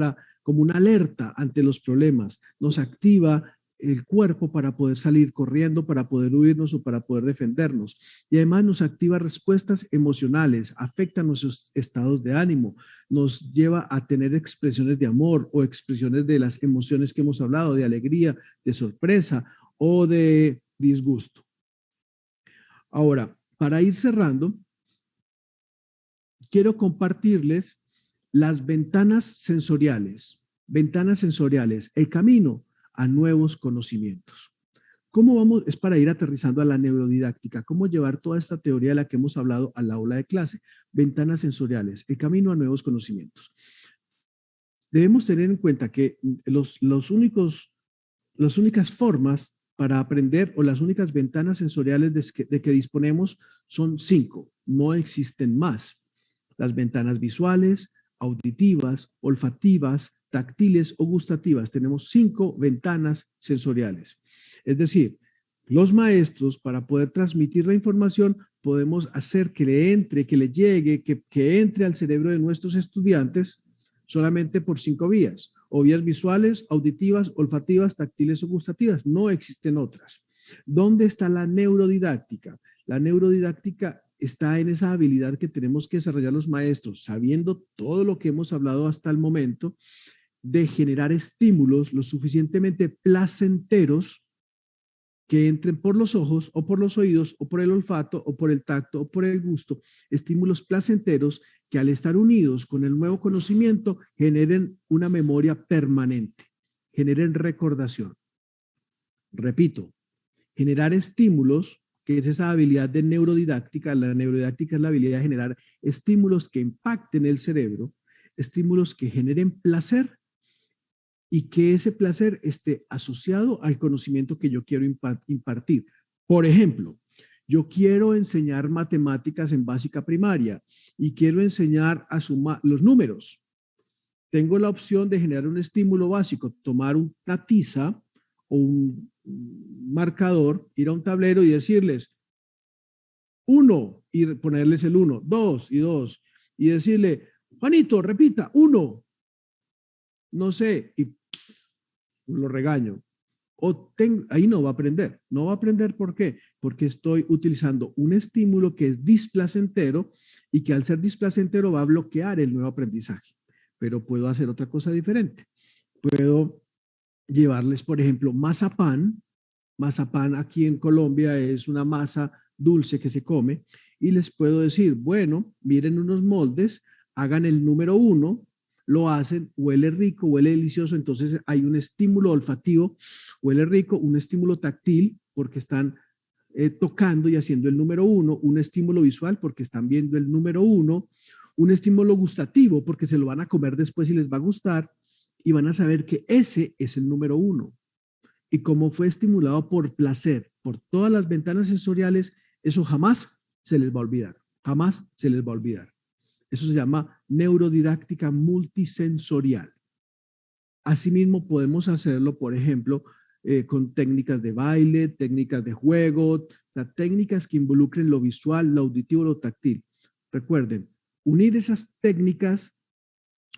como una alerta ante los problemas. Nos activa el cuerpo para poder salir corriendo, para poder huirnos o para poder defendernos. Y además nos activa respuestas emocionales, afecta nuestros estados de ánimo, nos lleva a tener expresiones de amor o expresiones de las emociones que hemos hablado, de alegría, de sorpresa o de disgusto. Ahora, para ir cerrando, quiero compartirles las ventanas sensoriales, el camino a nuevos conocimientos. ¿Cómo vamos? Es para ir aterrizando a la neurodidáctica. ¿Cómo llevar toda esta teoría de la que hemos hablado al aula de clase? Ventanas sensoriales, el camino a nuevos conocimientos. Debemos tener en cuenta que las únicas formas para aprender o las únicas ventanas sensoriales de que disponemos son 5. No existen más. Las ventanas visuales, auditivas, olfativas, táctiles o gustativas. Tenemos 5 ventanas sensoriales. Es decir, los maestros, para poder transmitir la información, podemos hacer que le entre, que le llegue, que entre al cerebro de nuestros estudiantes solamente por 5 vías, o vías visuales, auditivas, olfativas, táctiles o gustativas. No existen otras. ¿Dónde está la neurodidáctica? La neurodidáctica está en esa habilidad que tenemos que desarrollar los maestros, sabiendo todo lo que hemos hablado hasta el momento, de generar estímulos lo suficientemente placenteros que entren por los ojos o por los oídos o por el olfato o por el tacto o por el gusto, estímulos placenteros que al estar unidos con el nuevo conocimiento generen una memoria permanente, generen recordación. Repito, generar estímulos, que es esa habilidad de neurodidáctica. La neurodidáctica es la habilidad de generar estímulos que impacten el cerebro, estímulos que generen placer y que ese placer esté asociado al conocimiento que yo quiero impartir. Por ejemplo, yo quiero enseñar matemáticas en básica primaria y quiero enseñar a sumar los números. Tengo la opción de generar un estímulo básico, tomar una tiza o un marcador, ir a un tablero y decirles 1 y ponerles el 1, 2 y 2 y decirle, Juanito, repita, 1. No sé, y lo regaño. Ahí no va a aprender. No va a aprender, ¿por qué? Porque estoy utilizando un estímulo que es displacentero y que al ser displacentero va a bloquear el nuevo aprendizaje. Pero puedo hacer otra cosa diferente. Puedo llevarles, por ejemplo, mazapán. Mazapán aquí en Colombia es una masa dulce que se come y les puedo decir, bueno, miren unos moldes, hagan el número 1, lo hacen, huele rico, huele delicioso, entonces hay un estímulo olfativo, huele rico, un estímulo táctil, porque están tocando y haciendo el número uno, un estímulo visual, porque están viendo el número uno, un estímulo gustativo, porque se lo van a comer después y les va a gustar, y van a saber que ese es el número uno. Y como fue estimulado por placer, por todas las ventanas sensoriales, eso jamás se les va a olvidar, jamás se les va a olvidar. Eso se llama neurodidáctica multisensorial. Asimismo, podemos hacerlo, por ejemplo, con técnicas de baile, técnicas de juego, técnicas que involucren lo visual, lo auditivo, lo táctil. Recuerden, unir esas técnicas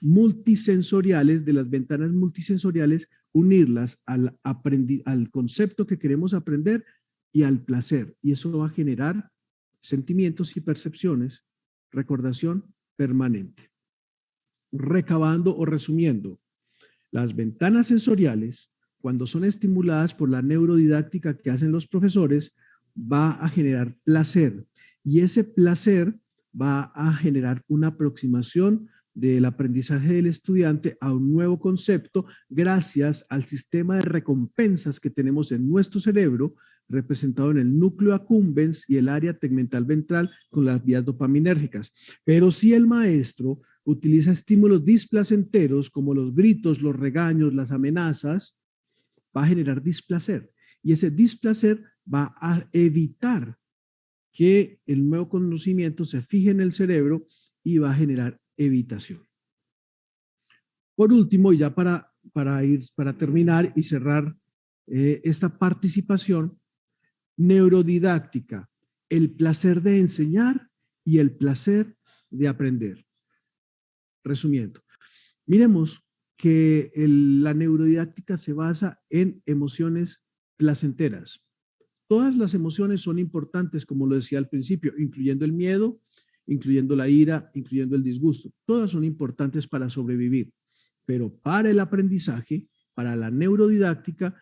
multisensoriales, de las ventanas multisensoriales, unirlas al concepto que queremos aprender y al placer. Y eso va a generar sentimientos y percepciones, recordación permanente. Recabando o resumiendo, las ventanas sensoriales, cuando son estimuladas por la neurodidáctica que hacen los profesores, va a generar placer. Y ese placer va a generar una aproximación del aprendizaje del estudiante a un nuevo concepto gracias al sistema de recompensas que tenemos en nuestro cerebro, representado en el núcleo accumbens y el área tegmental ventral con las vías dopaminérgicas. Pero si el maestro utiliza estímulos displacenteros como los gritos, los regaños, las amenazas, va a generar displacer. Y ese displacer va a evitar que el nuevo conocimiento se fije en el cerebro y va a generar evitación. Por último, y ya para terminar y cerrar esta participación, neurodidáctica, el placer de enseñar y el placer de aprender. Resumiendo, miremos que la neurodidáctica se basa en emociones placenteras. Todas las emociones son importantes, como lo decía al principio, incluyendo el miedo, incluyendo la ira, incluyendo el disgusto. Todas son importantes para sobrevivir. Pero para el aprendizaje, para la neurodidáctica,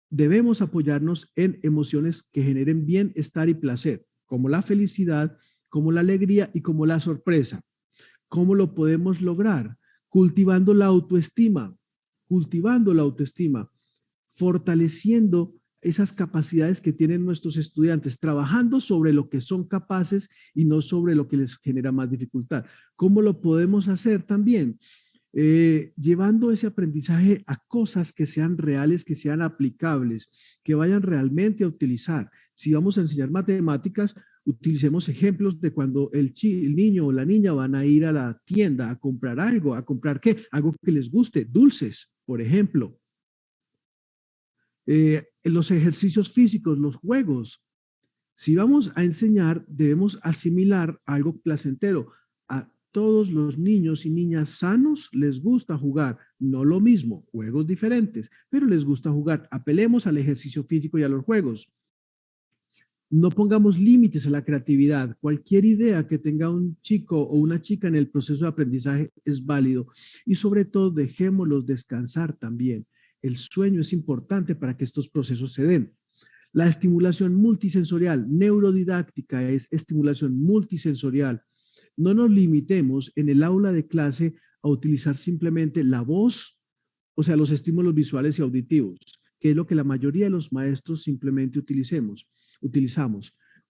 debemos apoyarnos en emociones que generen bienestar y placer, como la felicidad, como la alegría y como la sorpresa. ¿Cómo lo podemos lograr? Cultivando la autoestima, fortaleciendo esas capacidades que tienen nuestros estudiantes, trabajando sobre lo que son capaces y no sobre lo que les genera más dificultad. ¿Cómo lo podemos hacer también? Llevando ese aprendizaje a cosas que sean reales, que sean aplicables, que vayan realmente a utilizar. Si vamos a enseñar matemáticas, utilicemos ejemplos de cuando el niño o la niña van a ir a la tienda a comprar algo. ¿A comprar qué? Algo que les guste, dulces, por ejemplo. Los ejercicios físicos, los juegos. Si vamos a enseñar, debemos asimilar algo placentero. A todos los niños y niñas sanos les gusta jugar, no lo mismo, juegos diferentes, pero les gusta jugar. Apelemos al ejercicio físico y a los juegos. No pongamos límites a la creatividad. Cualquier idea que tenga un chico o una chica en el proceso de aprendizaje es válido. Y sobre todo, dejémoslos descansar también. El sueño es importante para que estos procesos se den. La estimulación multisensorial, neurodidáctica, es estimulación multisensorial. No nos limitemos en el aula de clase a utilizar simplemente la voz, o sea, los estímulos visuales y auditivos, que es lo que la mayoría de los maestros simplemente utilizamos.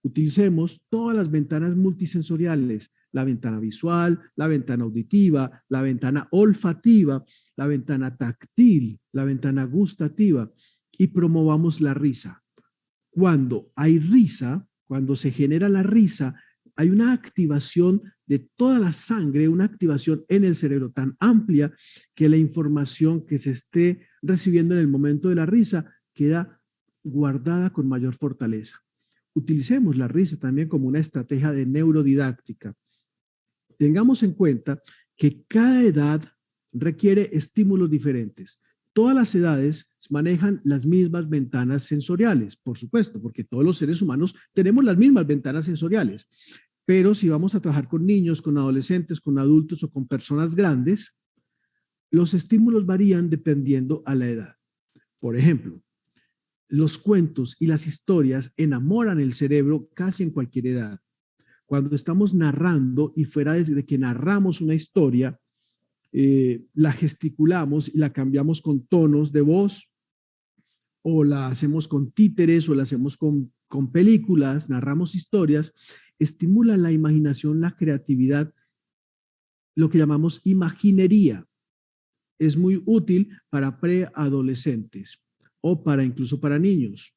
Utilicemos todas las ventanas multisensoriales, la ventana visual, la ventana auditiva, la ventana olfativa, la ventana táctil, la ventana gustativa, y promovamos la risa. Cuando hay risa, cuando se genera la risa, hay una activación de toda la sangre, una activación en el cerebro tan amplia que la información que se esté recibiendo en el momento de la risa queda guardada con mayor fortaleza. Utilicemos la risa también como una estrategia de neurodidáctica. Tengamos en cuenta que cada edad requiere estímulos diferentes. Todas las edades manejan las mismas ventanas sensoriales, por supuesto, porque todos los seres humanos tenemos las mismas ventanas sensoriales. Pero si vamos a trabajar con niños, con adolescentes, con adultos o con personas grandes, los estímulos varían dependiendo a la edad. Por ejemplo, los cuentos y las historias enamoran el cerebro casi en cualquier edad. Cuando estamos narrando y fuera de que narramos una historia, la gesticulamos y la cambiamos con tonos de voz, o la hacemos con títeres, o la hacemos con películas, narramos historias, estimula la imaginación, la creatividad, lo que llamamos imaginería. Es muy útil para preadolescentes o para incluso para niños.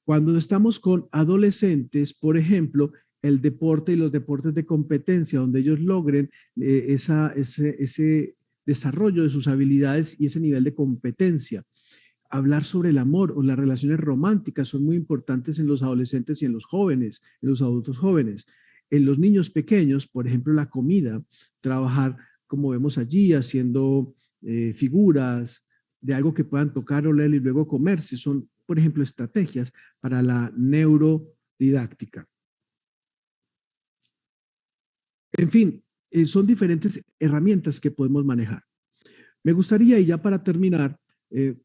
Cuando estamos con adolescentes, por ejemplo, el deporte y los deportes de competencia, donde ellos logren ese desarrollo de sus habilidades y ese nivel de competencia. Hablar sobre el amor o las relaciones románticas son muy importantes en los adolescentes y en los jóvenes, en los adultos jóvenes. En los niños pequeños, por ejemplo, la comida, trabajar como vemos allí, haciendo figuras de algo que puedan tocar, oler y luego comerse, son, por ejemplo, estrategias para la neurodidáctica. En fin, son diferentes herramientas que podemos manejar. Me gustaría, y ya para terminar,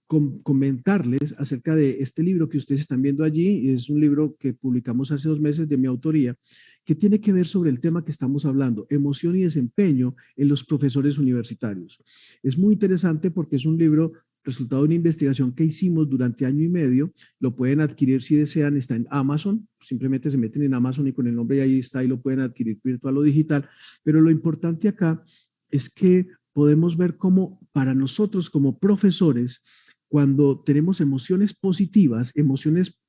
comentarles acerca de este libro que ustedes están viendo allí. Es un libro que publicamos hace 2 meses de mi autoría, que tiene que ver sobre el tema que estamos hablando, emoción y desempeño en los profesores universitarios. Es muy interesante porque es un libro resultado de una investigación que hicimos durante año y medio. Lo pueden adquirir si desean, está en Amazon, simplemente se meten en Amazon y con el nombre y ahí está y lo pueden adquirir virtual o digital. Pero lo importante acá es que podemos ver cómo para nosotros como profesores, cuando tenemos emociones positivas, emociones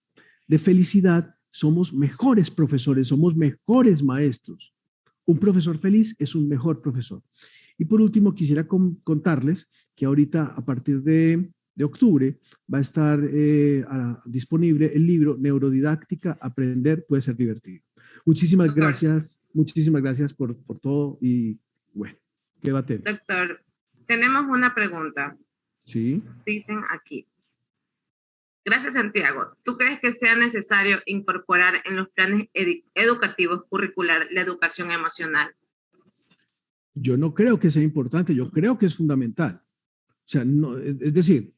de felicidad, somos mejores profesores, somos mejores maestros. Un profesor feliz es un mejor profesor. Y por último, quisiera contarles que ahorita, a partir de octubre, va a estar disponible el libro Neurodidáctica, Aprender puede ser divertido. Doctor, Muchísimas gracias por todo y bueno, quedo atento. doctor, tenemos una pregunta. Sí. Dicen aquí. Gracias, Santiago. ¿Tú crees que sea necesario incorporar en los planes educativos curricular la educación emocional? Yo no creo que sea importante, yo creo que es fundamental. O sea, no, es decir,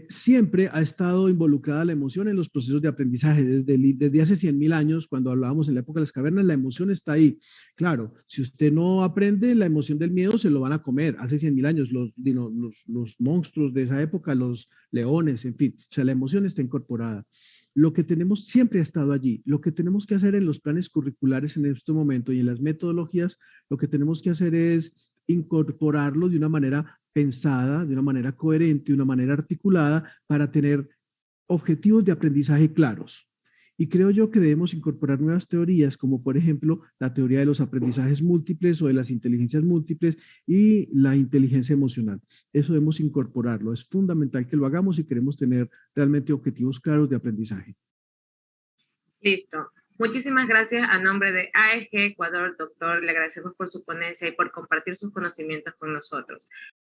siempre ha estado involucrada la emoción en los procesos de aprendizaje. Desde hace 100.000 años, cuando hablábamos en la época de las cavernas, la emoción está ahí. Claro, si usted no aprende la emoción del miedo, se lo van a comer. Hace 100.000 años, los monstruos de esa época, los leones, en fin. O sea, la emoción está incorporada. Lo que tenemos siempre ha estado allí. Lo que tenemos que hacer en los planes curriculares en este momento y en las metodologías, lo que tenemos que hacer es incorporarlo de una manera pensada, de una manera coherente, de una manera articulada, para tener objetivos de aprendizaje claros. Y creo yo que debemos incorporar nuevas teorías, como por ejemplo la teoría de los aprendizajes múltiples o de las inteligencias múltiples y la inteligencia emocional. Eso debemos incorporarlo. Es fundamental que lo hagamos si queremos tener realmente objetivos claros de aprendizaje. Listo. Muchísimas gracias a nombre de AEG Ecuador, doctor. Le agradecemos por su ponencia y por compartir sus conocimientos con nosotros.